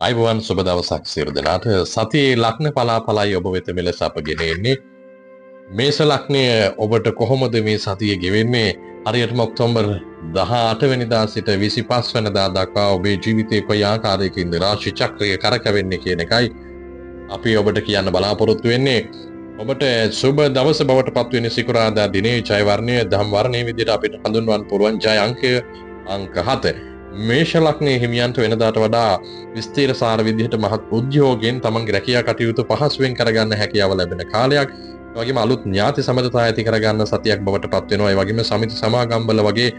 අයිබෝවන් සුබ දවසක් සියලු දෙනාට. සතියේ ලග්න පලාපලයි ඔබ වෙත මෙලෙස අප ගෙන එන්නේ. මේෂ ලග්නය ඔබට කොහොමද මේ සතිය ගෙවෙන්නේ? හරියටම ඔක්තෝබර් 18 වෙනිදා සිට 25 වෙනිදා දක්වා ඔබේ ජීවිතයේ කොයි ආකාරයකින්ද රාශි චක්‍රය කරකැවෙන්නේ කියන එකයි අපි ඔබට කියන්න බලාපොරොත්තු වෙන්නේ. ඔබට සුබ දවස බවට පත්වෙන සිකුරාදා දිනේ ජය වර්ණය දහම් වර්ණයේ විදිහට අපිට හඳුන්වන්න පුළුවන් ජය අංකය අංක 7. මේෂ ලග්නයේ හිමියන්ට වෙනදාට වඩා විස්තීරසාර විදිහට මහත් උද්‍යෝගයෙන් තමන්ගේ රැකියා කටයුතු පහසුවෙන් කරගන්න හැකියාව ලැබෙන කාලයක්. ඒ වගේම අලුත් ඥාති සම්බන්ධතා ඇති කරගන්න සතියක් බවට පත් වෙනවා. ඒ වගේම සමිති සමාගම්වල වගේ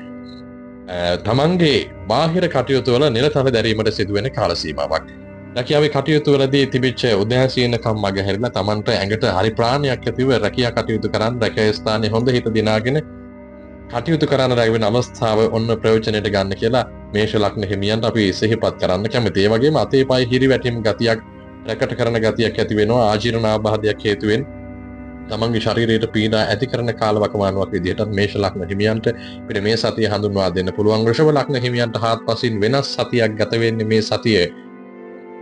තමන්ගේ බාහිර කටයුතු වල නිරතව දැරීමට සිදුවෙන කාල සීමාවක්. රැකියාවේ කටයුතු වලදී තිබිච්ච උදෑසීනකම් මගහැරිලා තමන්ට ඇඟට හරි ප්‍රාණයක් ඇතිව රැකියා කටයුතු කරන් රැකියා ස්ථානයේ හොඳ හිත දිනාගෙන කටයුතු කරන්න ලැබෙන අවස්ථාව ඔන්න ප්‍රයෝජනයට ගන්න කියලා මේෂ ලග්න හිමියන්ට අපි සිහිපත් කරන්න කැමතියි. ඒ වගේම අතේ පය හිරිවැටීම් ගතියක් රැකට කරන ගතියක් ඇති වෙනවා. ආජීර්ණ ආබාධයක් හේතුවෙන් තමන්ගේ ශරීරයට පීඩා ඇති කරන කාලවකවානුවක් විදිහට මේෂ ලග්න හිමියන්ට අපිට මේ සතිය හඳුන්වා දෙන්න පුළුවන්. වෘෂභ ලග්න හිමියන්ට හාත්පසින් වෙනස් සතියක් ගත වෙන්නේ මේ සතියේ.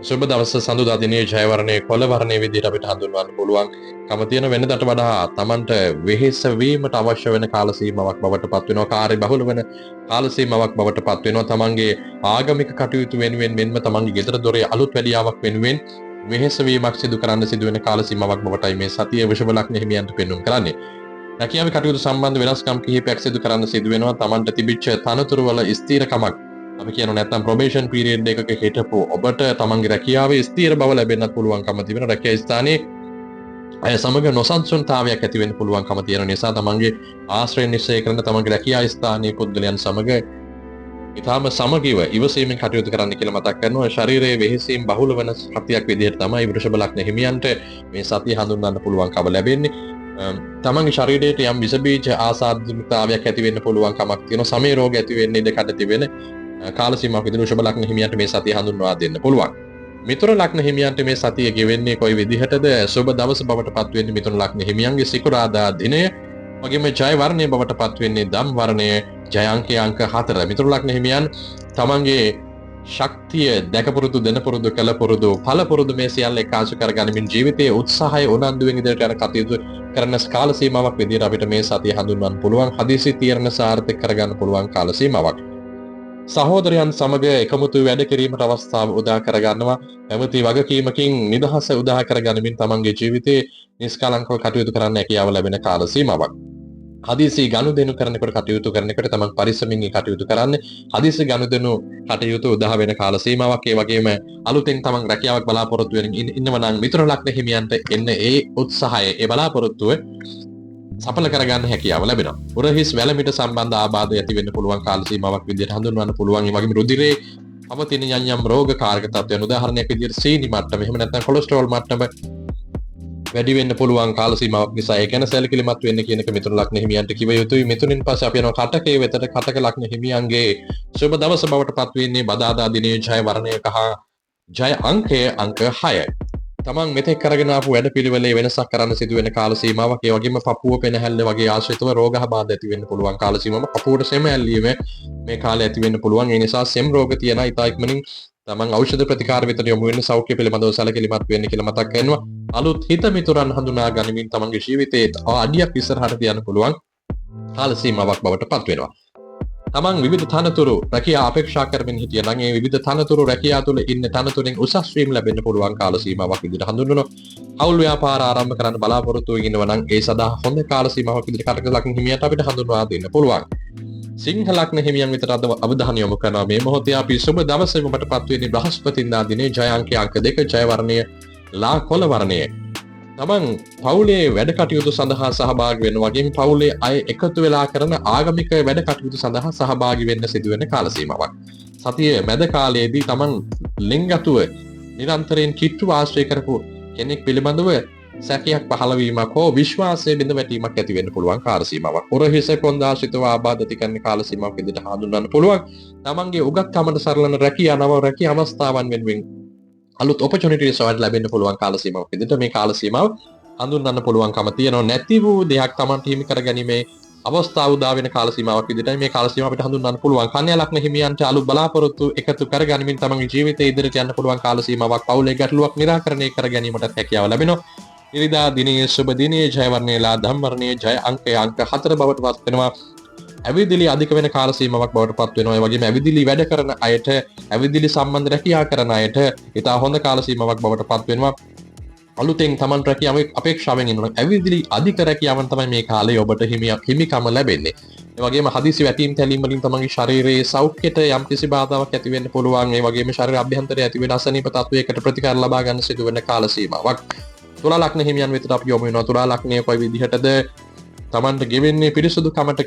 සුබ දවස සඳුදා දිනේ ජය වර්ණයේ කොළ වර්ණයේ විදිහට අපිට හඳුන්වන්න පුළුවන්. කම තියෙන වෙනදට වඩා තමන්ට වෙහෙස වීමට අවශ්‍ය වෙන කාල සීමාවක් බවට පත් වෙනවා. කාර්ය බහුල වෙන කාල සීමාවක් බවට පත් වෙනවා. තමන්ගේ ආගමික කටයුතු වෙනුවෙන් මෙන්ම තමන්ගේ ගෙදර දොරේ අලුත් වැඩියාවක් වෙනුවෙන් වෙහෙස වීමක් සිදු කරන්න සිදුවෙන කාල සීමාවක් බවටයි මේ සතිය වෘෂභ ලග්න හිමියන්ට පෙන්වුම් කරන්නේ. රැකියාවේ කටයුතු සම්බන්ධ වෙනස්කම් කිහිපයක් සිදු කරන්න සිදු වෙනවා. තමන්ට තිබිච්ච තනතුරු වල ස්ථිරකමක් අපි කියන නැත්නම් ප්‍රොබේෂන් පීරියඩ් එකක හිටපු ඔබට තමන්ගේ රැකියාවේ ස්ථීර බව ලැබෙන්නත් පුළුවන්කම තිබෙන රැකියා ස්ථානයේ අය සමග නොසන්සුන්තාවයක් ඇති වෙන්න පුළුවන්කම තියෙන නිසා තමන්ගේ ආශ්‍රය නිශ්චය කරන තමන්ගේ රැකියා ස්ථානයේ පුද්ගලයන් සමග ඊටාම සමගිව ඉවසීමෙන් කටයුතු කරන්න කියලා මතක් කරනවා. ශරීරයේ වෙහෙසීම් බහුල වෙන සතියක් විදිහට තමයි වෘෂභ ලග්න හිමියන්ට මේ සතිය හඳුන්වන්න පුළුවන්කම ලැබෙන්නේ. තමන්ගේ ශරීරයට යම් විස බීජ ආසාදිතතාවයක් ඇති වෙන්න පුළුවන්කමක් තියෙනවා. සමේ රෝග ඇති වෙන්න ඉඩ කඩ තිබෙන කාල සීමාවක් විදිහට වෘෂභ ලග්න හිමියන්ට මේ සතිය හඳුන්වා දෙන්න පුළුවන්. මිථුන ලග්න හිමියන්ට මේ සතිය ගෙවෙන්නේ කොයි විදිහටද? සුබ දවස බවට පත් වෙන්නේ මිථුන ලග්න හිමියන්ගේ සිකුරාදා දිනය. වගේම ජය වර්ණයේ බවට පත් වෙන්නේ ධම් වර්ණය ජය අංකය අංක 4. මිථුන ලග්න හිමියන් තමන්ගේ ශක්තිය දැකපුරුදු දෙනපුරුදු කලපුරුදු පළපුරුදු මේ සියල්ල එකාසු කරගනිමින් ජීවිතයේ උත්සාහය උනන්දුවෙන් ඉදිරියට යන කටයුතු කරන කාල සීමාවක් විදිහට අපිට මේ සතිය හඳුන්වන්න පුළුවන්. හදිසි තීරණ සාර්ථක කරගන්න පුළුවන් කාල සීමාවක්. සහෝදරයන් සමග එකමුතු වැඩ කිරීමට අවස්ථාව උදා කරගන්නවා. පැවති වගකීමකින් නිදහස උදා කරගනිමින් තමන්ගේ ජීවිතයේ නිස්කලංකව කටයුතු කරන්න හැකියාව ලැබෙන කාල සීමාවක්. හදිසි ගනුදෙනු කරනකොට කටයුතු කරනකොට තමන් පරිස්සමින් කටයුතු කරන්න. හදිසි ගනුදෙනු කටයුතු උදා වෙන කාල සීමාවක්. ඒ වගේම අලුතෙන් තමන් රැකියාවක් බලාපොරොත්තු වෙන ඉන්නව නම් මිථුන ලග්න හිමියන්ට එන්න ඒ උත්සාහය ඒ බලාපොරොත්තුව සඵල කරගන්න හැකියාව ලැබෙනවා. උරහිස් වැලමිට සම්බන්ධ ආබාධ ඇති වෙන්න පුළුවන් කාල සීමාවක් විදිහට හඳුන්වන්න පුළුවන්. ඒ වගේම රුධිරේ පවතින යම් රෝග කාරක තත්ත්වයන් උදාහරණයක් විදිහට සීනි මට්ටම එහෙම නැත්නම් කොලෙස්ටරෝල් මට්ටම වැඩි වෙන්න පුළුවන් කාල සීමාවක් නිසා ඒ ගැන සැලකිලිමත් වෙන්න කියන එක මිථුන ලග්න හිමියන්ට කිව යුතුයි. මිථුනින් පස්සේ අපි යනවා කටකයේ වෙතට. කටක ලග්න හිමියන්ගේ සුබ දවස බවට පත් වෙන්නේ බදාදා දිනේ ජය වර්ණයක හා ජය අංකය අංක 6. තමන් මෙතෙක් කරගෙන ආපු වැඩපිළිවෙලේ වෙනසක් කරන්න සිදුවෙන කාල සීමාවක්. ඒ වගේම පපුව පෙනහැල්ල වගේ ආශ්‍රිතව රෝගාබාධ ඇති වෙන්න පුළුවන් කාල සීමාවක්. පපුවට සෙම ඇල්ලීම මේ කාලේ ඇති වෙන්න පුළුවන්. ඒ නිසා සෙම් රෝග තියෙන ඉතා ඉක්මනින් තමන් ඖෂධ ප්‍රතිකාර වෙතට යොමු වෙන්න සෞඛ්‍ය පිළිබඳව සැලකිලිමත් වෙන්න කියලා මතක් කරනවා. අලුත් හිත මිතුරන් හඳුනා ගනිමින් තමන්ගේ ජීවිතයේ අඩියක් ඉස්සරහට තියන්න පුළුවන් කාල සීමාවක් බවට පත් වෙනවා. තමන් විවිධ තනතුරු රැකියා අපේක්ෂා කරමින් හිටිය නම් ඒ විවිධ තනතුරු රැකියා තුළ ඉන්න තනතුරෙන් උසස් වීම ලැබෙන්න පුළුවන් කාල සීමාවක් විදිහට හඳුන්වනවා. හවුල් ව්‍යාපාර ආරම්භ කරන්න බලාපොරොත්තු වෙ ඉන්නවා නම් ඒ සඳහා හොඳ කාල සීමාවක් විදිහට කටක ලග්න හිමියන්ට අපිට හඳුන්වා දෙන්න පුළුවන්. සිංහ ලග්න හිමියන් විතර අද අවධානය යොමු කරනවා. මේ මොහොතේ අපි සුබ දවසේ ඔබට පත් වෙන්නේ බ්‍රහස්පතින්දා දිනේ ජය අංකය අංක 2 ජය වර්ණය ලා කොළ වර්ණය. තමන් පවුලේ වැඩ කටයුතු සඳහා සහභාගී වෙන වගේම පවුලේ අය එකතු වෙලා කරන ආගමික වැඩ කටයුතු සඳහා සහභාගී වෙන්න සිදුවෙන කාල සීමාවක්. සතිය මැද කාලයේදී තමන් ලිංගතුව නිරන්තරයෙන් කිට්ටු ආශ්‍රය කරපු කෙනෙක් පිළිබඳව සැකයක් පහළ වීමක් හෝ විශ්වාසයේ බිඳ වැටීමක් ඇති වෙන්න පුළුවන් කාල සීමාවක්. උරහිස කොන්දාශ්‍රිතව ආබාධ ඇති කරන කාල සීමාවක් විදිහට හඳුන්වන්න පුළුවන්. තමන්ගේ උගත්කමට සරලන රැකියා නව රැකියා අවස්ථාවන් වෙනුවෙන් අලුත් ඔපචුනිටිස් වලට ලැබෙන්න පුළුවන් කාල සීමාවක් විදිහට මේ කාල සීමාව හඳුන්වන්න පුළුවන්කම තියෙනවා. නැති වූ දෙයක් Tamanට හිමි කරගැනීමේ අවස්ථාව උදා වෙන කාල සීමාවක් විදිහට මේ කාල සීමාව අපිට හඳුන්වන්න පුළුවන්. කන්‍යා ලග්න හිමියන්ට අලුත් බලාපොරොත්තු එකතු කරගනිමින් තමන්ගේ ජීවිතයේ ඉදිරියට යන්න පුළුවන් කාල සීමාවක්. පවුලේ ගැටලුවක් निराකරණය කර ගැනීමට හැකියාව ලැබෙනවා. ඉරිදා දිනයේ සුබ දිනයේ ජය වර්ණයේලා ධම් වර්ණයේ ජය අංකය අංක 4 බවට පත් වෙනවා. ඇවිදිලි අධික වෙන කාල සීමාවක් බවට පත් වෙනවා. ඒ වගේම ඇවිදිලි වැඩ කරන අයට, ඇවිදිලි සම්බන්ධ රැකියා කරන අයට ඉතා හොඳ කාල සීමාවක් බවට පත් වෙනවා. අලුතෙන් තමන් රැකියාව අපේක්ෂාවෙන් ඉන්නවා. ඇවිදිලි අධික රැකියාවන් තමයි මේ කාලේ ඔබට හිමිකම ලැබෙන්නේ. ඒ වගේම හදිසි වැටීම් තැලීම් වලින් තමන්ගේ ශරීරයේ සෞඛ්‍යයට යම්කිසි බාධාවක් ඇති වෙන්න පුළුවන්. ඒ වගේම ශරීර අභ්‍යන්තරයේ ඇති වෙන අසනීප තත්වයකට ප්‍රතිකාර ලබා ගන්න සිදු වෙන කාල සීමාවක්. තුලා ලග්න හිමියන් වෙතට අපි යොමු වෙනවා. තුලා ලග්නයේ කොයි විදිහටද තමන්ට ගෙවෙන්නේ පිරිසුදු කමට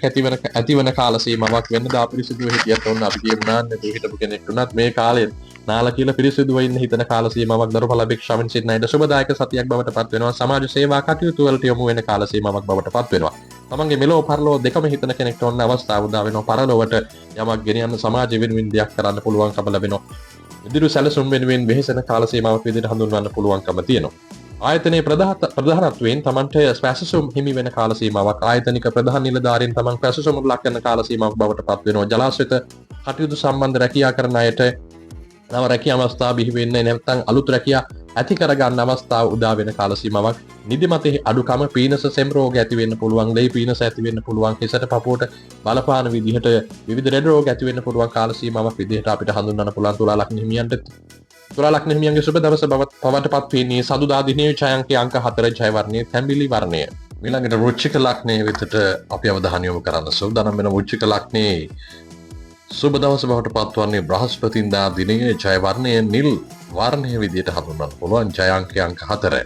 ඇතිවන කාල සීමාවක්. වෙනදා පිරිසුදුව හිටියත් ඕන අපි කියමු නාන්න හිටපු කෙනෙක් වුණත් මේ කාලේ නාලා කියලා පිරිසුදුව ඉන්න හිතන කාල සීමාවක් දරුඵල අපේක්ෂාවෙන් සිටින අයට සුබදායක සතියක් බවට පත් වෙනවා. සමාජ සේවා කටයුතු වලට යොමු වෙන කාල සීමාවක් බවට පත් වෙනවා. තමන්ගේ මෙලෝ පරලෝ දෙකම හිතන කෙනෙක්ට ඕන අවස්ථාව උදා වෙනවා. පරලොවට යමක් ගෙනියන්න සමාජ වෙනුවෙන් දෙයක් කරන්න පුළුවන්කම ලැබෙනවා. ඉදිරි සැලසුම් වෙනුවෙන් වෙහෙසෙන කාල සීමාවක් විදිහට හඳුන්වන්න පුළුවන්කම තියෙනවා. ආයතනයේ ප්‍රධානත්වයෙන් තමන්ට පැසසුම් හිමි වෙන කාල සීමාවක්. ආයතනික ප්‍රධාන නිලධාරීන් තමන් පැසසුම් ලක් කරන කාල සීමාවක් බවට පත් වෙනවා. ජලාශයට කටයුතු සම්බන්ධ රැකියා කරන අයට නව රැකියා අවස්ථා බිහි වෙන්නේ නැත්නම් අලුත් රැකියා ඇති කර ගන්න අවස්ථාව උදා වෙන කාල සීමාවක්. නිදිමතේ අඩුකම, පීනස සෙම් රෝග ඇති වෙන්න පුළුවන්, ලේ පීනස ඇති වෙන්න පුළුවන්, කෙසට පපුවට බලපාන විදිහට විවිධ ලෙඩ රෝග ඇති වෙන්න පුළුවන් කාල සීමාවක් විදිහට අපිට හඳුන්වන්න පුළුවන් තුලා ලග්න හිමියන්ට. තුලා ලග්න හිමියන්ගේ සුබ දවස පවට පත් වෙන්නේ සදුදා දිනයේ ජය අංකය අංක 4 ජය වර්ණයේ තැඹිලි වර්ණය. ඊළඟට වෘශ්චික ලග්නයේ වෙතට අපි අවධානය යොමු කරන්න සූදානම් වෙන වෘශ්චික ලග්නයේ සුබ දවස බවට පත්වන්නේ බ්‍රහස්පතින්දා දිනයේ ජය වර්ණය නිල් වර්ණය විදිහට හඳුන්වන්න පුළුවන්. ජය අංකය අංක 4.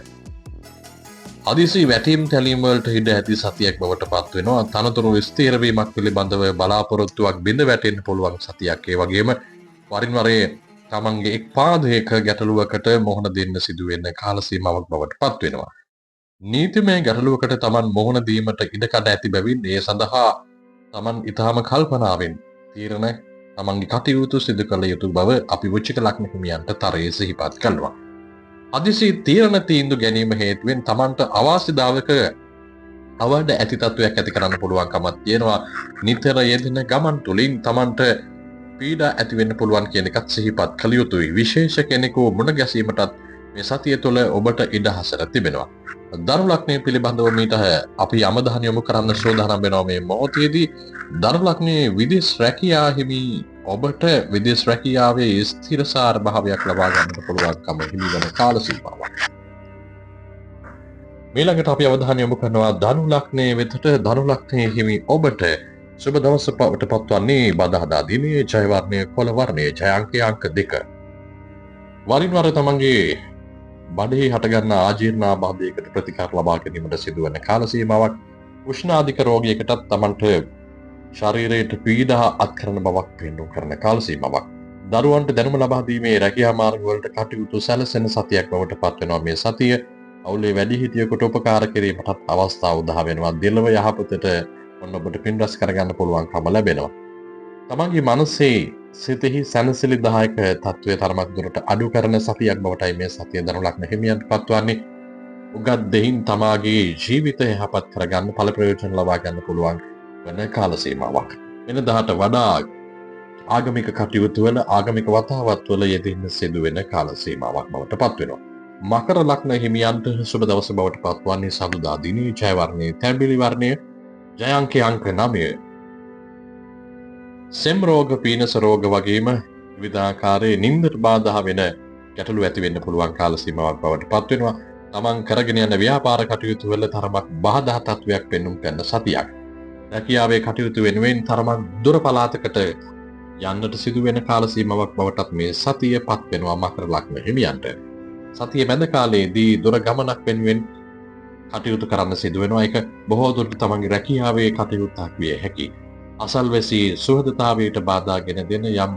හදිසි වැටීම් තැලීම් වලට ඉඩ ඇති සතියක් බවට පත් වෙනවා. තනතුරු ස්ථිර වීමක් පිළිබඳව බලාපොරොත්තුවක් බිඳ වැටෙන්න පුළුවන් සතියක්. ඒ වගේම වරින් වරේ තමන්ගේ එක් පාදයක ගැටලුවකට මුහුණ දෙන්න සිදු වෙන කාල සීමාවක් බවට පත් වෙනවා. නීතිමය ගැටලුවකට තමන් මුහුණ දීමට ඉඩකඩ ඇති බැවින් ඒ සඳහා තමන් ඊටාම කල්පනාවෙන් තීරණ තමන්ගේ කටයුතු සිදු කළ යුතු බව අපි වෘශ්චික ලග්න හිමියන්ට තරයේ සිහිපත් කරනවා. හදිසි තීරණ තීන්දුව ගැනීම හේතුවෙන් තමන්ට අවාසිදායක අවඩ ඇති තත්වයක් ඇති කරන්න පුළුවන්කමක් තියෙනවා. නිතර යෙදෙන ගමන් තුලින් තමන්ට පීඩා ඇති වෙන්න පුළුවන් කියන එකත් සිහිපත් කළ යුතුයි. විශේෂ කෙනෙකු මුණ ගැසීමටත් මේ සතිය තුළ ඔබට ඉඩ හසර තිබෙනවා. ධනු ලග්නය පිළිබඳව මීට අපි අවධානය යොමු කරන්න සූදානම් වෙනවා මේ මොහොතේදී. ධනු ලග්නයේ විදේශ රැකියා හිමි ඔබට විදේශ රැකියාවේ ස්ථිරසාර භාවයක් ලබා ගන්නට පුළුවන්කම හිමි වෙන කාල සීමාවක්. ඊළඟට අපි අවධානය යොමු කරනවා ධනු ලග්නයේ වෙතට. ධනු ලග්නයේ හිමි ඔබට සුබ දවස පවට පත්වන්නේ බදාදා දිනයේ ජය වර්ණය කොළ වර්ණයේ ජය අංකය අංක 2. වරින් වර තමන්ගේ බඩේ හටගන්න ආජීර්ණාබාධයකට ප්‍රතිකාර ලබා ගැනීමට සිදුවන කාල සීමාවක්. උෂ්ණාධික රෝගයකටත් තමන්ට ශරීරයට පීඩා අත්කරන බවක් පෙන්වු කරන කාල සීමාවක්. දරුවන්ට දැනුම ලබා දීමේ රැකියා මාර්ග වලට කටයුතු සැලසෙන සතියක් බවට පත් වෙනවා මේ සතිය. අවුලේ වැඩිහිටියෙකුට උපකාර කිරීමටත් අවස්ථාව උදා වෙනවා. දෙලව යහපතට ඔන්න ඔබට පින් රැස් කරගන්න පුළුවන්කම ලැබෙනවා. තමන්ගේ මනසේ සිතෙහි සැනසිලිදායක තත්වයේ තරමක් දුරට අඩු කරන සතියක් බවටයි මේ සතිය ධනු ලග්න හිමියන්ට පත්වන්නේ. උගත් දෙයින් තමාගේ ජීවිතය යහපත් කරගන්න ඵල ප්‍රයෝජන ලබා ගන්න පුළුවන් වෙන කාල සීමාවක්. වෙනදාට වඩා ආගමික කටයුතු වල ආගමික වතාවත් වල යෙදෙන්න සිදු වෙන කාල සීමාවක් බවට පත් වෙනවා. මකර ලග්න හිමියන්ට සුබ දවස බවට පත්වන්නේ සඳුදා දිනයේ ජය වර්ණයේ තැඹිලි වර්ණයේ ජය අංකය අංක 9. සෙම් රෝග, පීනස රෝග වගේම විවිධාකාරයේ නින්දට බාධා වෙන ගැටලු ඇති වෙන්න පුළුවන් කාල සීමාවක් බවට පත් වෙනවා. තමන් කරගෙන යන ව්‍යාපාර කටයුතු වල තරමක් බාධා තත්වයක් පෙන්වුම් කරන සතියක්. රැකියාවේ කටයුතු වෙනුවෙන් තරමක් දුර පළාතකට යන්නට සිදු වෙන කාල සීමාවක් බවටත් මේ සතිය පත් වෙනවා මකර ලග්න හිමියන්ට. සතිය මැද කාලයේදී දුර ගමනක් වෙනුවෙන් කටයුතු කරන්න සිදු වෙනවා. ඒක බොහෝ දුරට තමන්ගේ රැකියාවේ කටයුත්තක් විය හැකියි. අසල්වැසි සුහදතාවයට බාධා ගෙන දෙන යම්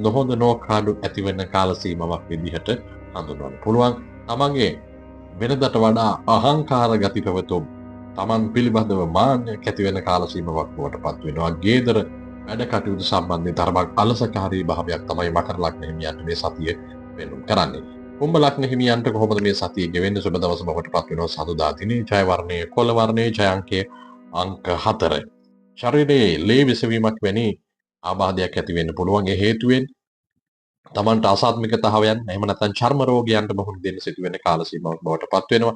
නොහොඳ නෝකාඩු ඇතිවෙන කාල සීමාවක් විදිහට හඳුන්වන්න පුළුවන්. තමන්ගේ වෙනදට වඩා අහංකාර ගති පැවතුම් තමන් පිළිබඳව මාන්නයක් ඇති වෙන කාල සීමාවක් බවට පත් වෙනවා. ගේදර වැඩ කටයුතු සම්බන්ධයෙන් තරමක් අලසකාරී භාවයක් තමයි මකර ලග්න හිමියන්ට මේ සතිය පෙන්වුම් කරන්නේ. කුම්භ ලග්න හිමියන්ට කොහොමද මේ සතිය ගෙවෙන්නේ? සුබ දවස බවට පත් වෙනවා සතුදා දිනේ ජය වර්ණයේ කොළ වර්ණයේ ජය අංකය අංක 4. ශරීරයේ ලේ විසවීමක් වැනි ආබාධයක් ඇති වෙන්න පුළුවන්. ඒ හේතුවෙන් තමන්ට අසාත්මිකතාවයන් එහෙම නැත්නම් චර්ම රෝගයන්ට මුහුණ දෙන්න සිදුවෙන කාල සීමාවක් බවට පත් වෙනවා.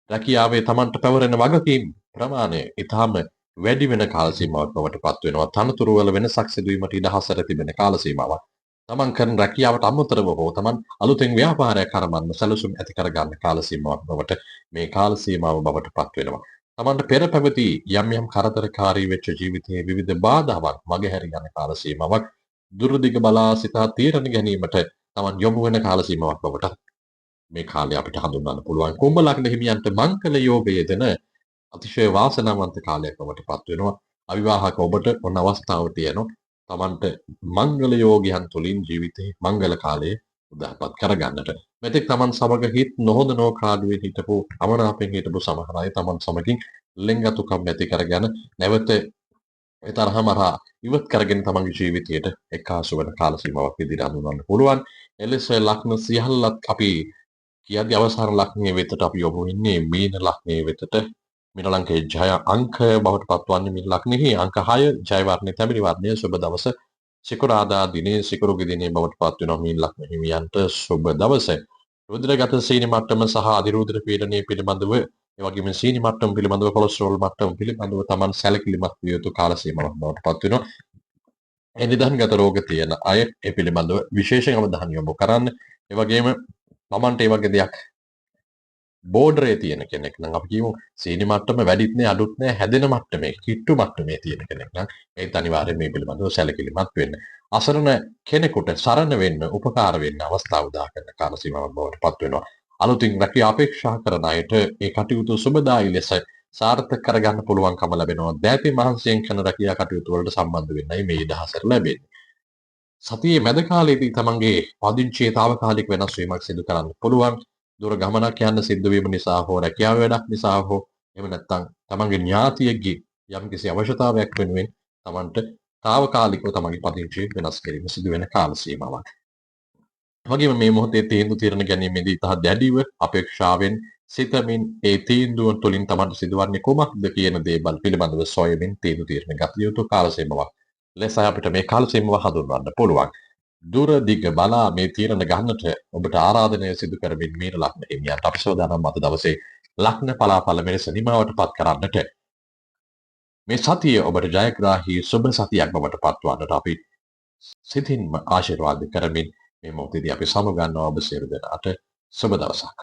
රැකියාවේ තමන්ට පැවරෙන වගකීම් ප්‍රමාණය ඊටාම වැඩි වෙන කාල සීමාවක් බවට පත් වෙනවා. තනතුරු වල වෙනසක් සිදුවීමට ඉඩ හසර තිබෙන කාල සීමාවක්. තමන් කරන රැකියාවට අමතරව හෝ තමන් අලුතෙන් ව්‍යාපාරයක් ආරම්භ සැලසුම් ඇති කරගන්න කාල සීමාවක් බවට මේ කාල සීමාව බවට පත් වෙනවා. තමන්ට පෙර පැවති යම් කරදරකාරී වෙච්ච ජීවිතයේ විවිධ බාධාවන් මගහැරී යන කාල සීමාවක් දුරදිග බලා සිතා තීරණ ගැනීමට තමන් යොමු වෙන කාල සීමාවක් බවට මේ කාලය අපිට හඳුන්වන්න පුළුවන්. කුම්භ ලග්න හිමියන්ට මංගල යෝගයේ දෙන අතිශය වාසනාවන්ත කාලයක් බවට පත් වෙනවා. අවිවාහක ඔබට ඔන්න අවස්ථාව තියෙනවා. තමන්ට මංගල යෝගයන් තුලින් ජීවිතේ මංගල කාලයේ උදාපත් කරගන්නට. මෙතෙක් තමන් සමග හිත නොහොඳ නෝකාඩුවේ හිටපු අමනාපෙන් හිටපු සමහර අය තමන් සමගින් ලෙන්ගතුකම් ඇති කරගෙන නැවත ඒ තරහම ඉවත් කරගෙන තමන්ගේ ජීවිතයට එක්කාසු වෙන කාල සීමාවක් විදිහට හඳුන්වන්න පුළුවන්. එලෙස ලග්න සියල්ලත් අපි කියද්දී අවසාන ලග්නයේ වෙතට අපි යොමු වෙන්නේ මීන ලග්නයේ වෙතට. මීන ලංකේ ජය අංක බවට පත්වන්නේ මීන ලග්නෙහි අංක 6 ජය වර්ණයේ තැඹිලි වර්ණයේ සුබ දවස සිකුරාදා දිනේ සිකුරුගේ දිනේ බවට පත් වෙනවා මීන ලග්න හිමියන්ට සුබ දවස. රුධිරගත සීනි මට්ටම සහ අධිරුධිර පීඩනයේ පිළිබඳව ඒ වගේම සීනි මට්ටම පිළිබඳව කොලෙස්ටරෝල් මට්ටම පිළිබඳව Taman සැලකිලිමත් විය යුතු කාල සීමාවක් බවට පත් වෙනවා. ඒ නිධන්ගත රෝග තියෙන අය ඒ පිළිබඳව විශේෂයෙන් අවධානය යොමු කරන්න. ඒ වගේම Tamanට ඒ වගේ දෙයක් බෝඩරේ තියෙන කෙනෙක් නම් අපි කියමු සීනි මට්ටම වැඩිත් නෑ අඩුත් නෑ හැදෙන මට්ටමේ කිට්ටු මට්ටමේ තියෙන කෙනෙක් නම් ඒත් අනිවාර්යයෙන් මේ පිළිබඳව සැලකිලිමත් වෙන්න. අසරණ කෙනෙකුට සරණ වෙන්න උපකාර වෙන්න අවස්ථාව උදා කරන කාල සීමාවක් බවට පත් වෙනවා. අලුතින් රැකියා අපේක්ෂා කරන අයට ඒ කටයුතු සුබදායි ලෙස සාර්ථක කරගන්න පුළුවන්කම ලැබෙනවා. දැපි මහන්සියෙන් කරන රැකියා කටයුතු වලට සම්බන්ධ වෙන්නයි මේ ඉඩහසර ලැබෙන්නේ. සතියේ මැද කාලයේදී තමන්ගේ පදිංචියේ తాවකාලික වෙනස් වීමක් සිදු කරන්න පුළුවන්. දුර ගමනක් යන්න සිද්ධ වීම නිසා හෝ රැකියාව වැඩක් නිසා හෝ එහෙම නැත්නම් තමන්ගේ ඥාතියෙක්ගේ යම්කිසි අවශ්‍යතාවයක් වෙනුවෙන් තමන්ට తాවකාලිකව තමන්ගේ පදිංචිය වෙනස් කිරීම සිදු වෙන කාල සීමාවක්. වගේම මේ මොහොතේ තීන්දුව తీරන ගැනීමේදී තහ දැඩිව අපේක්ෂාවෙන් සිතමින් ඒ තීන්දුව තුළින් තමන්ට සිදුවන්නේ කුමක්ද කියන දේ පිළිබඳව සොයමින් තීන්දුව తీරන ගත යුතු කාල සීමාවක්. ලෙස අපිට මේ කාල සීමාව හඳුන්වන්න පුළුවන්. දුර දිග බලා මේ තීරණ ගන්නට ඔබට ආරාධනය සිදු කරමින් මීන ලග්න හිමියන්ට අපි සෝදානම් අද දවසේ ලග්න පලාඵල මෙලෙස නිමාවට පත් කරන්නට මේ සතිය ඔබට ජයග්‍රාහී සුබ සතියක් බවට පත්වන්නට අපි සිතින්ම ආශිර්වාද කරමින් මේ මොහොතේදී අපි සමුගන්නවා ඔබ සියලු දෙනාට සුබ දවසක්.